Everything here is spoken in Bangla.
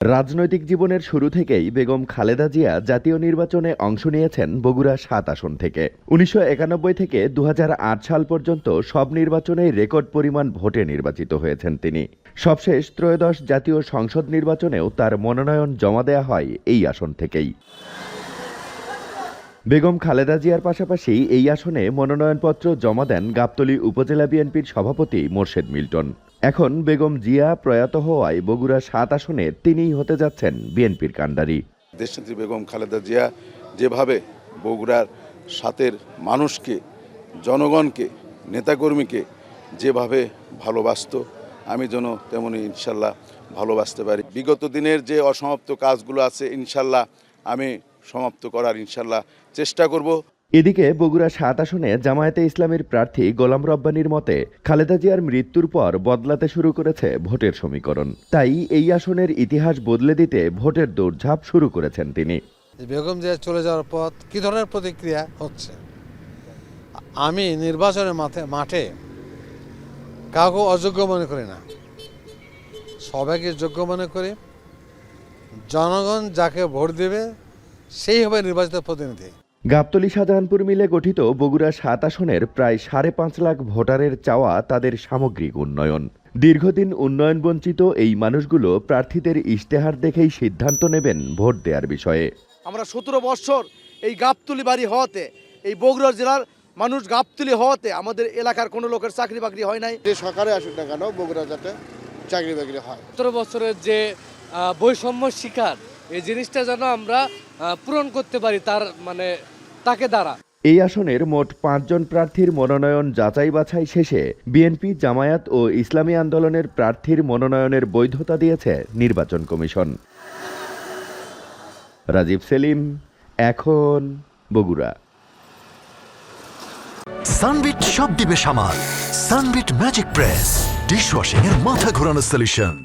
রাজনৈতিক জীবনের শুরু থেকেই বেগম খালেদা জিয়া জাতীয় নির্বাচনে অংশ নিয়েছেন বগুড়া ৭ আসন থেকে। ১৯৯১ থেকে ২০০৮ সাল পর্যন্ত সব নির্বাচনেই রেকর্ড পরিমাণ ভোটে নির্বাচিত হয়েছেন তিনি। সবশেষ ত্রয়োদশ জাতীয় সংসদ নির্বাচনেও তার মনোনয়ন জমা দেয়া হয় এই আসন থেকেই। বেগম খালেদা জিয়ার পাশাপাশি এই আসনে মনোনয়নপত্র জমা দেন গাবতলী উপজেলা বিএনপির সভাপতি মোর্শেদ মিল্টন। এখন বেগম জিয়া প্রয়াত হওয়ায় বগুড়া ৭ আসনে তিনিই হতে যাচ্ছেন বিএনপির কাণ্ডারি। দেশনেত্রী বেগম খালেদা জিয়া যেভাবে বগুড়ার ৭-এর মানুষকে, জনগণকে, নেতাকর্মীকে যেভাবে ভালোবাসত, আমি যেন তেমনি ইনশাল্লাহ ভালোবাসতে পারি। বিগত দিনের যে অসমাপ্ত কাজগুলো আছে ইনশাল্লাহ আমি সমাপ্ত করার ইনশাল্লাহ চেষ্টা করব। এদিকে বগুড়া ৭ আসনে জামায়াতে ইসলামীর প্রার্থী গোলাম রব্বানীর মতে খালেদা জিয়ার মৃত্যুর পর বদলাতে শুরু করেছে ভোটের সমীকরণ। তাই এই আসনের ইতিহাস বদলে দিতে ভোটের দৌড়ঝাঁপ শুরু করেছেন তিনি। বেগম জিয়া চলে যাওয়ার পর কি ধরনের প্রতিক্রিয়া হচ্ছে, আমি নির্বাচনের মাঠে কাউকে অযোগ্য মনে করি না, সবাইকে যোগ্য মনে করি। জনগণ যাকে ভোট দেবে সেই হবে নির্বাচিত প্রতিনিধি। গাবতলী শাহজাহানপুর মিলে গঠিত বগুড়া ৭ আসনের প্রায় ৫.৫ লাখ ভোটারের চাওয়া তাদের সামগ্রিক উন্নয়ন। দীর্ঘদিন উন্নয়ন বঞ্চিত এই মানুষগুলো প্রার্থীদের ইশতেহার দেখেই সিদ্ধান্ত নেবেন ভোট দেওয়ার বিষয়ে। আমরা ১৭ বছর এই গাবতলী বাড়ি হওয়াতে, এই বগুড়া জেলার মানুষ গাবতলী হওয়াতে আমাদের এলাকার কোনো লোকের চাকরি বাকরি হয় নাই। যে সরকারে আসুক না কেন বগুড়া যাতে চাকরি বাকরি হয়। ১৭ বছরের যে বৈষম্য শিকার, এই জিনিসটা যেন আমরা পূরণ করতে পারি তাকে দ্বারা। এই আসনের মোট ৫ জন প্রার্থীর মনোনয়ন যাচাই বাছাই শেষে বিএনপি, জামায়াত ও ইসলামী আন্দোলনের প্রার্থীর মনোনয়নের বৈধতা দিয়েছে নির্বাচন কমিশন। রাজীব সেলিম, এখন বগুড়া। সানবিট সব দিবে সামাল। সানবিট ম্যাজিক প্রেস ডিশওয়াশিং এর মাথা ঘোরানো সলিউশন।